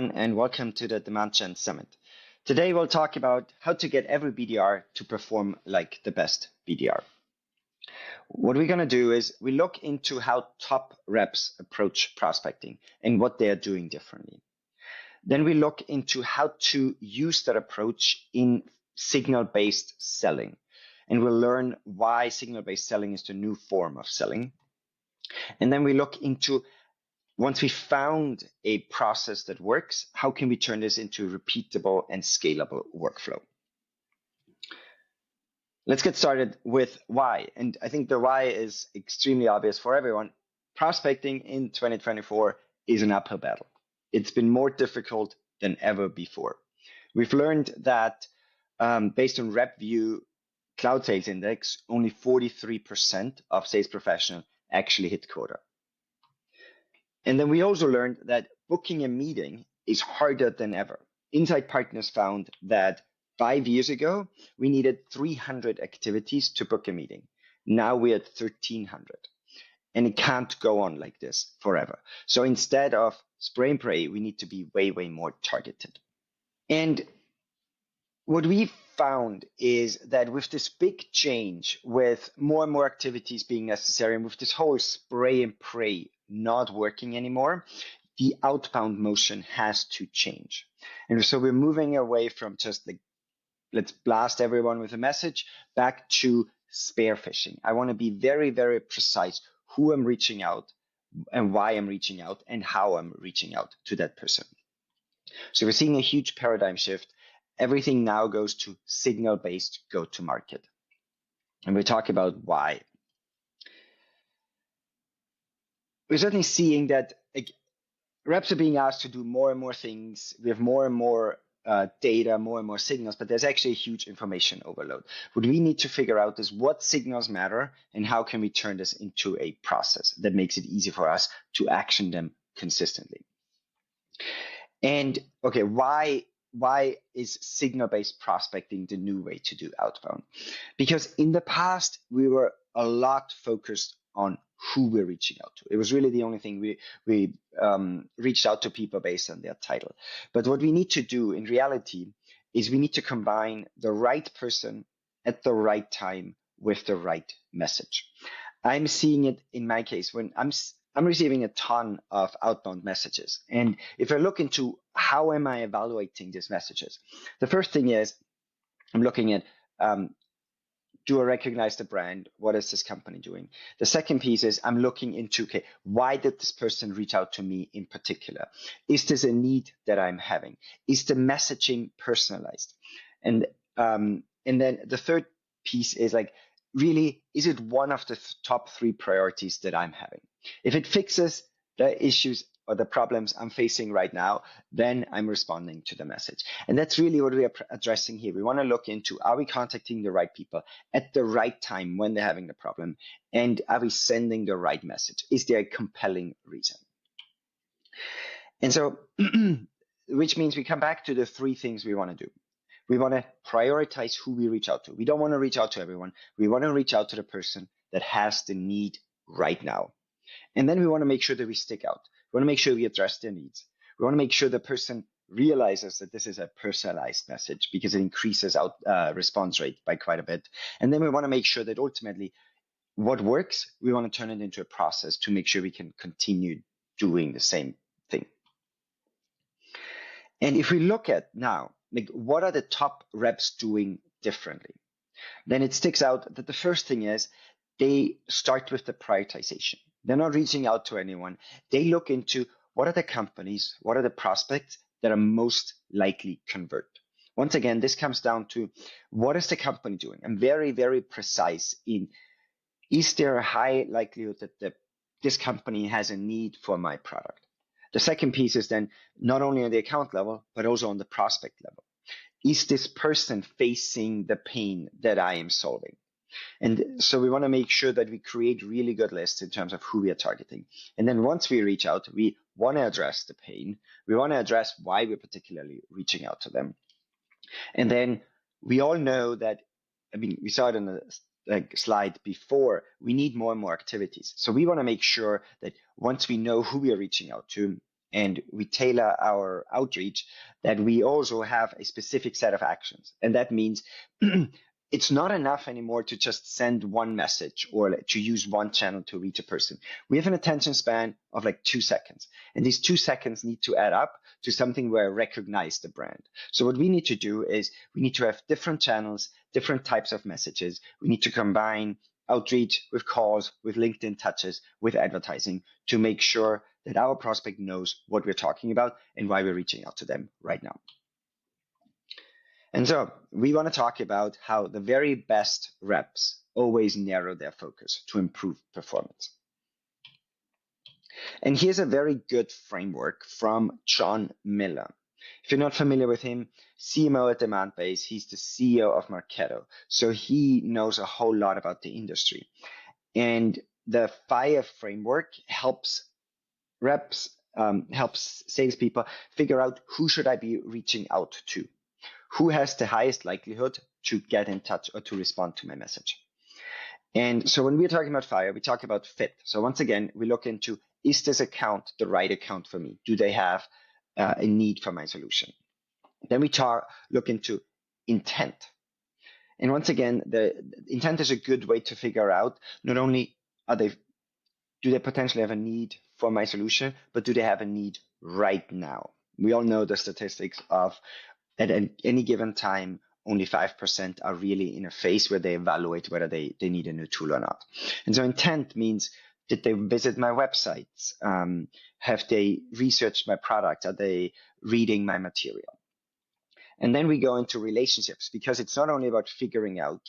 everyone, and welcome to the Demand Gen Summit. Today, we'll talk about how to get every BDR to perform like the best BDR. What we're going to do is we look into how top reps approach prospecting and what they are doing differently. Then we look into how to use that approach in signal-based selling. And we'll learn why signal-based selling is the new form of selling. And then we look into, once we found a process that works, how can we turn this into a repeatable and scalable workflow? Let's get started with why. And I think the why is extremely obvious for everyone. Prospecting in 2024 is an uphill battle. It's been more difficult than ever before. We've learned that based on RepView Cloud Sales Index, only 43% of sales professionals actually hit quota. And then we also learned that booking a meeting is harder than ever. Insight Partners found that 5 years ago, we needed 300 activities to book a meeting. Now we're at 1,300. And it can't go on like this forever. So instead of spray and pray, we need to be way, way more targeted. And what we found is that with this big change, with more and more activities being necessary, and with this whole spray and pray not working anymore, the outbound motion has to change. And so we're moving away from just like, let's blast everyone with a message, back to spear phishing. I want to be very, very precise who I'm reaching out and why I'm reaching out and how I'm reaching out to that person. So we're seeing a huge paradigm shift. Everything now goes to signal-based go-to-market. And we talk about why. We're certainly seeing that reps are being asked to do more and more things. We have more and more data, more and more signals, but there's actually a huge information overload. What we need to figure out is what signals matter and how can we turn this into a process that makes it easy for us to action them consistently. And okay, why is signal-based prospecting the new way to do outbound? Because in the past, we were a lot focused on who we're reaching out to. It was really the only thing we reached out to people based on their title. But what we need to do in reality is we need to combine the right person at the right time with the right message. I'm seeing it in my case when I'm receiving a ton of outbound messages. And if I look into how am I evaluating these messages, the first thing is I'm looking at, do I recognize the brand? What is this company doing? The second piece is I'm looking into, okay, why did this person reach out to me in particular? Is this a need that I'm having? Is the messaging personalized? And then the third piece is like, really, is it one of the top 3 priorities that I'm having? If it fixes the issues or the problems I'm facing right now, then I'm responding to the message. And that's really what we are addressing here. We want to look into, are we contacting the right people at the right time when they're having the problem? And are we sending the right message? Is there a compelling reason? And so, which means we come back to the 3 things we want to do. We want to prioritize who we reach out to. We don't want to reach out to everyone. We want to reach out to the person that has the need right now. And then we want to make sure that we stick out. We want to make sure we address their needs. We want to make sure the person realizes that this is a personalized message because it increases response rate by quite a bit. And then we want to make sure that ultimately what works, we want to turn it into a process to make sure we can continue doing the same thing. And if we look at now, like what are the top reps doing differently? Then it sticks out that the first thing is they start with the prioritization. They're not reaching out to anyone. They look into what are the companies, what are the prospects that are most likely convert. Once again, this comes down to what is the company doing? I'm very, very precise in, is there a high likelihood that this company has a need for my product? The second piece is then not only on the account level, but also on the prospect level. Is this person facing the pain that I am solving? And so we want to make sure that we create really good lists in terms of who we are targeting. And then once we reach out, we want to address the pain. We want to address why we're particularly reaching out to them. And then we all know that, I mean, we saw it in the slide before, we need more and more activities. So we want to make sure that once we know who we are reaching out to and we tailor our outreach, that we also have a specific set of actions. And that means it's not enough anymore to just send one message or to use one channel to reach a person. We have an attention span of like 2 seconds. And these 2 seconds need to add up to something where I recognize the brand. So what we need to do is we need to have different channels, different types of messages. We need to combine outreach with calls, with LinkedIn touches, with advertising to make sure that our prospect knows what we're talking about and why we're reaching out to them right now. And so we want to talk about how the very best reps always narrow their focus to improve performance. And here's a very good framework from John Miller. If you're not familiar with him, CMO at Demandbase, he's the CEO of Marketo. So he knows a whole lot about the industry. And the FIRE framework helps reps, helps salespeople figure out who should I be reaching out to, who has the highest likelihood to get in touch or to respond to my message. And so when we're talking about FIRE, we talk about fit. So once again, we look into, is this account the right account for me? Do they have a need for my solution? Then we look into intent. And once again, the intent is a good way to figure out not only do they potentially have a need for my solution, but do they have a need right now? We all know the statistics of at any given time, only 5% are really in a phase where they evaluate whether they need a new tool or not. And so intent means, did they visit my websites? Have they researched my product? Are they reading my material? And then we go into relationships, because it's not only about figuring out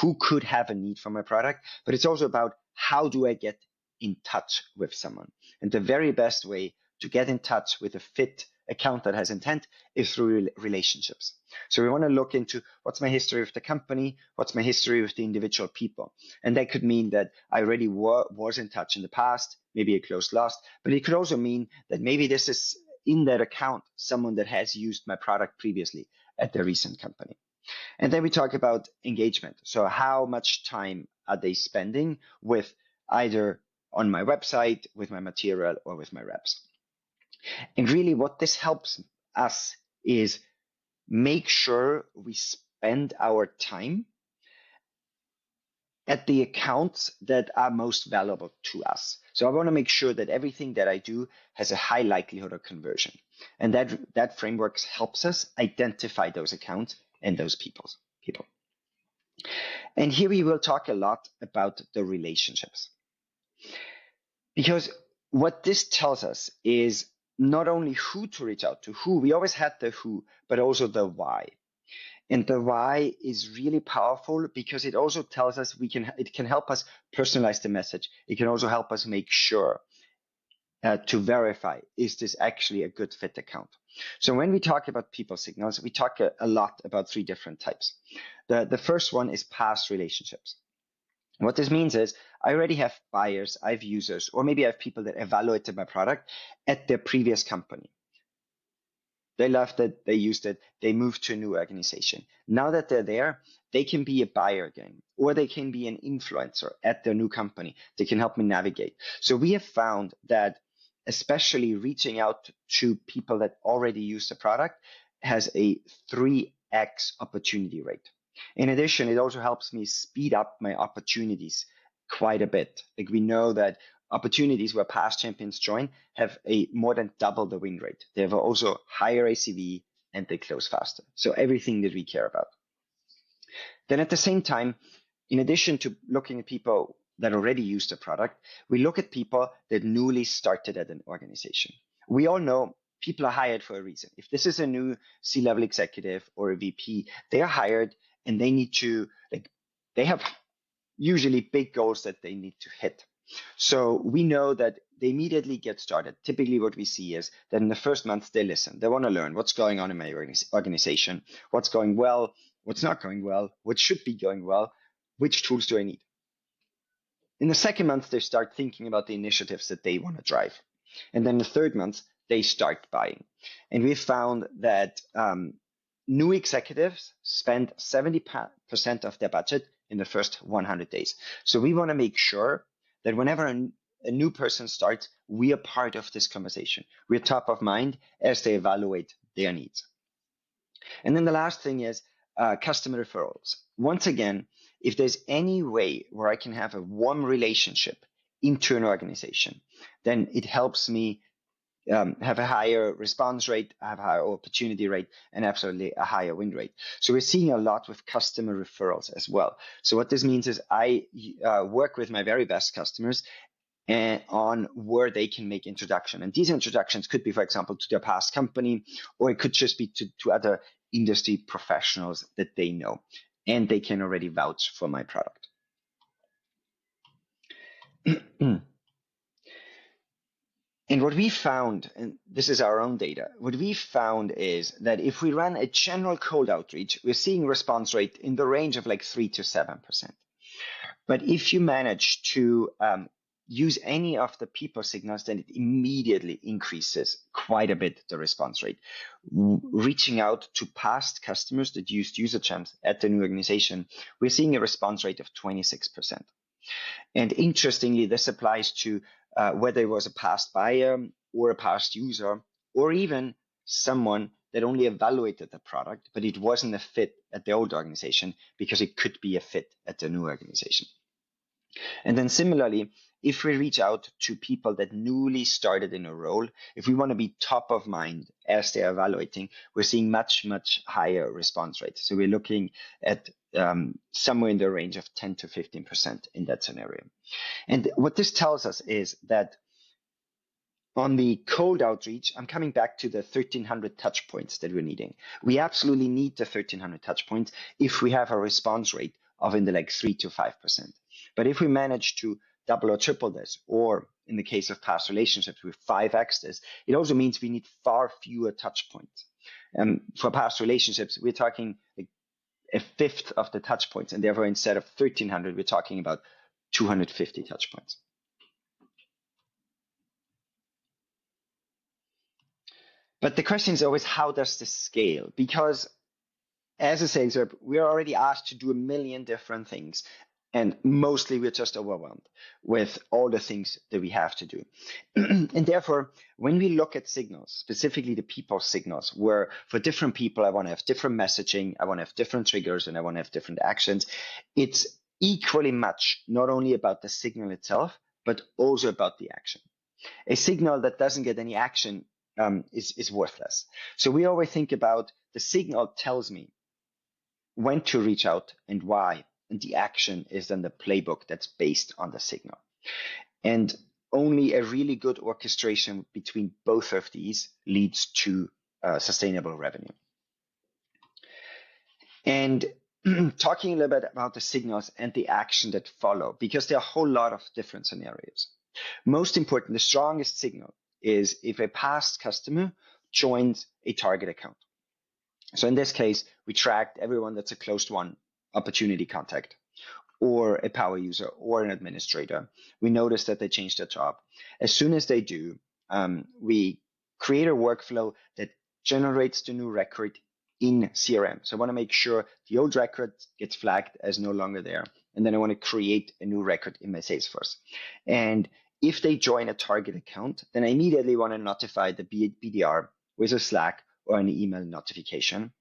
who could have a need for my product, but it's also about how do I get in touch with someone. And the very best way to get in touch with a fit account that has intent is through relationships. So we want to look into what's my history with the company, what's my history with the individual people. And that could mean that I already was in touch in the past, maybe a close lost, but it could also mean that maybe this is in that account someone that has used my product previously at their recent company. And then we talk about engagement. So how much time are they spending with either on my website, with my material, or with my reps? And really what this helps us is make sure we spend our time at the accounts that are most valuable to us. So I want to make sure that everything that I do has a high likelihood of conversion. And that framework helps us identify those accounts and those people. And here we will talk a lot about the relationships. Because what this tells us is not only who to reach out to, we always had the who, but also the why. And the why is really powerful because it also tells us it can help us personalize the message. It can also help us make sure to verify, is this actually a good fit account? So when we talk about people signals, we talk a lot about 3 different types. The first one is past relationships. What this means is I already have buyers, I have users, or maybe I have people that evaluated my product at their previous company. They loved it, they used it, they moved to a new organization. Now that they're there, they can be a buyer again, or they can be an influencer at their new company. They can help me navigate. So we have found that especially reaching out to people that already use the product has a 3x opportunity rate. In addition, it also helps me speed up my opportunities quite a bit. Like we know that opportunities where past champions join have a more than double the win rate. They have also higher ACV and they close faster. So everything that we care about. Then at the same time, in addition to looking at people that already use the product, we look at people that newly started at an organization. We all know people are hired for a reason. If this is a new C-level executive or a VP, they are hired and they need to, they have usually big goals that they need to hit. So we know that they immediately get started. Typically what we see is that in the first month, they listen. They want to learn what's going on in my organization, what's going well, what's not going well, what should be going well, which tools do I need. In the second month, they start thinking about the initiatives that they want to drive. And then the third month, they start buying. And we found that new executives spend 70% of their budget in the first 100 days. So we want to make sure that whenever a new person starts, we are part of this conversation. We're top of mind as they evaluate their needs. And then the last thing is customer referrals. Once again, if there's any way where I can have a warm relationship into an organization, then it helps me have a higher response rate, have a higher opportunity rate, and absolutely a higher win rate. So we're seeing a lot with customer referrals as well. So what this means is I work with my very best customers and on where they can make introduction. And these introductions could be, for example, to their past company, or it could just be to other industry professionals that they know, and they can already vouch for my product. And what we found, and this is our own data, what we found is that if we run a general cold outreach, we're seeing response rate in the range of like 3 to 7%. But if you manage to use any of the people signals, then it immediately increases quite a bit the response rate. Reaching out to past customers that used user champs at the new organization, we're seeing a response rate of 26%. And interestingly, this applies to whether it was a past buyer or a past user, or even someone that only evaluated the product, but it wasn't a fit at the old organization because it could be a fit at the new organization. And then similarly, if we reach out to people that newly started in a role, if we want to be top of mind as they're evaluating, we're seeing much, much higher response rate. So we're looking at somewhere in the range of 10 to 15% in that scenario. And what this tells us is that on the cold outreach, I'm coming back to the 1,300 touch points that we're needing. We absolutely need the 1,300 touch points if we have a response rate of in the like 3 to 5%. But if we manage to double or triple this, or in the case of past relationships, with 5x this, it also means we need far fewer touch points. For past relationships, we're talking like a fifth of the touch points, and therefore instead of 1,300, we're talking about 250 touch points. But the question is always, how does this scale? Because as a sales rep, we are already asked to do a million different things. And mostly we're just overwhelmed with all the things that we have to do. And therefore, when we look at signals, specifically the people signals, where for different people, I want to have different messaging, I want to have different triggers, and I want to have different actions, it's equally much not only about the signal itself, but also about the action. A signal that doesn't get any action is worthless. So we always think about the signal tells me when to reach out and why. And the action is then the playbook that's based on the signal. And only a really good orchestration between both of these leads to sustainable revenue. And talking a little bit about the signals and the action that follow, because there are a whole lot of different scenarios. Most important, the strongest signal is if a past customer joins a target account. So in this case, we tracked everyone that's a closed won opportunity contact, or a power user, or an administrator. We notice that they changed their job. As soon as they do, we create a workflow that generates the new record in CRM. So I want to make sure the old record gets flagged as no longer there. And then I want to create a new record in my Salesforce. And if they join a target account, then I immediately want to notify the BDR with a Slack or an email notification.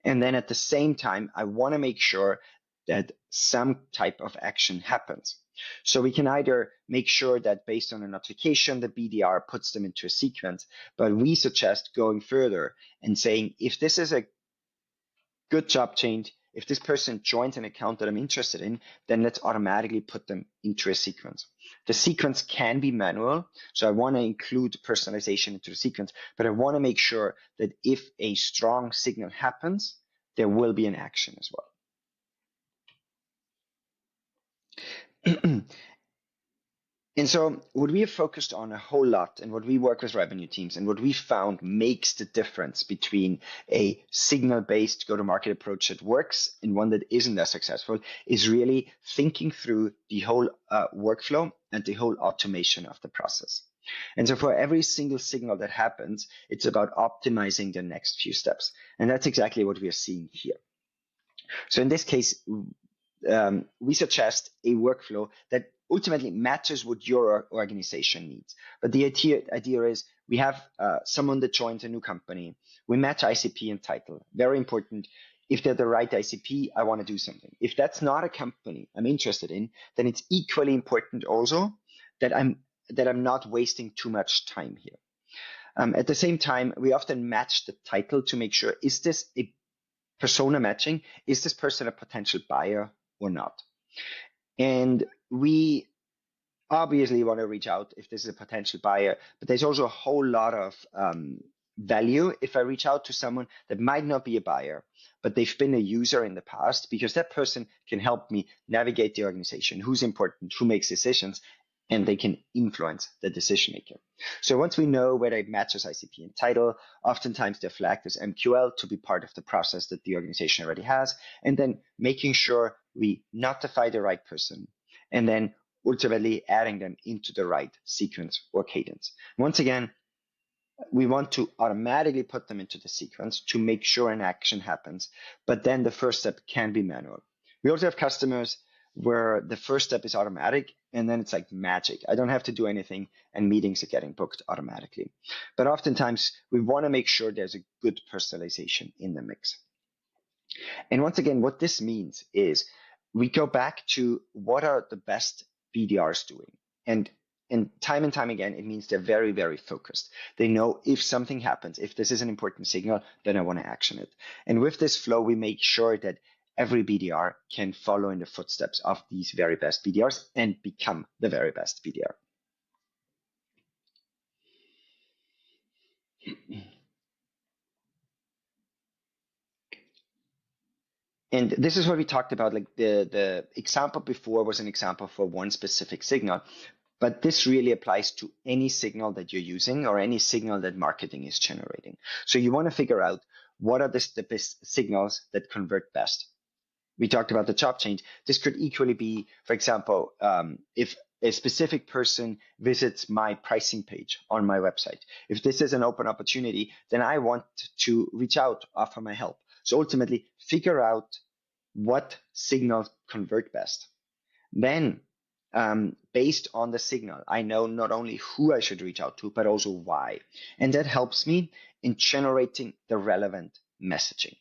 And then at the same time, I want to make sure that some type of action happens. So we can either make sure that based on a notification, the BDR puts them into a sequence, but we suggest going further and saying, if this is a good job change, if this person joins an account that I'm interested in, then let's automatically put them into a sequence. The sequence can be manual, so I want to include personalization into the sequence, but I want to make sure that if a strong signal happens, there will be an action as well. And so what we have focused on a whole lot, and what we work with revenue teams, and what we found makes the difference between a signal-based go-to-market approach that works and one that isn't as successful, is really thinking through the whole workflow and the whole automation of the process. And so for every single signal that happens, it's about optimizing the next few steps. And that's exactly what we are seeing here. So in this case, we suggest a workflow that ultimately matches what your organization needs. But the idea is we have someone that joins a new company. We match ICP and title. Very important. If they're the right ICP, I want to do something. If that's not a company I'm interested in, then it's equally important also that I'm not wasting too much time here. At the same time, we often match the title to make sure, is this a persona matching? Is this person a potential buyer or not? And we obviously want to reach out if this is a potential buyer, but there's also a whole lot of value if I reach out to someone that might not be a buyer, but they've been a user in the past, because that person can help me navigate the organization, who's important, who makes decisions, and they can influence the decision maker. So once we know whether it matches ICP and title, oftentimes they're flagged as MQL to be part of the process that the organization already has, and then making sure we notify the right person, and then ultimately adding them into the right sequence or cadence. Once again, we want to automatically put them into the sequence to make sure an action happens, but then the first step can be manual. We also have customers where the first step is automatic, and then it's like magic. I don't have to do anything, and meetings are getting booked automatically. But oftentimes, we want to make sure there's a good personalization in the mix. And once again, what this means is we go back to what are the best BDRs doing. And time again, it means they're very, very focused. They know if something happens, if this is an important signal, then I want to action it. And with this flow, we make sure that every BDR can follow in the footsteps of these very best BDRs and become the very best BDR. And this is what we talked about. Like the example before was an example for one specific signal, but this really applies to any signal that you're using or any signal that marketing is generating. So you want to figure out what are the best signals that convert best. We talked about the job change. This could equally be, for example, if a specific person visits my pricing page on my website. If this is an open opportunity, then I want to reach out, offer my help. So ultimately, figure out what signals convert best. Then, based on the signal, I know not only who I should reach out to, but also why. And that helps me in generating the relevant messaging.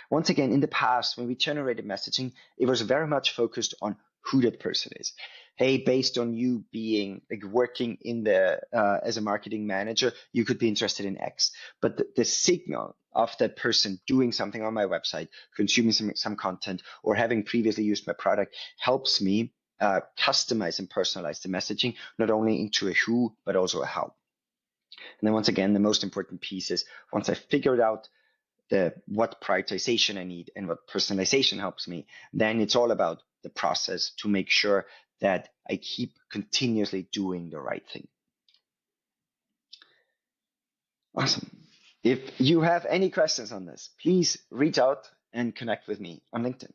Once again, in the past, when we generated messaging, it was very much focused on who that person is. Hey, based on you being like working in the as a marketing manager, you could be interested in X. But the signal of that person doing something on my website, consuming some content, or having previously used my product helps me customize and personalize the messaging, not only into a who, but also a how. And then once again, the most important piece is once I figured out what prioritization I need and what personalization helps me, then it's all about the process to make sure that I keep continuously doing the right thing. Awesome. If you have any questions on this, please reach out and connect with me on LinkedIn.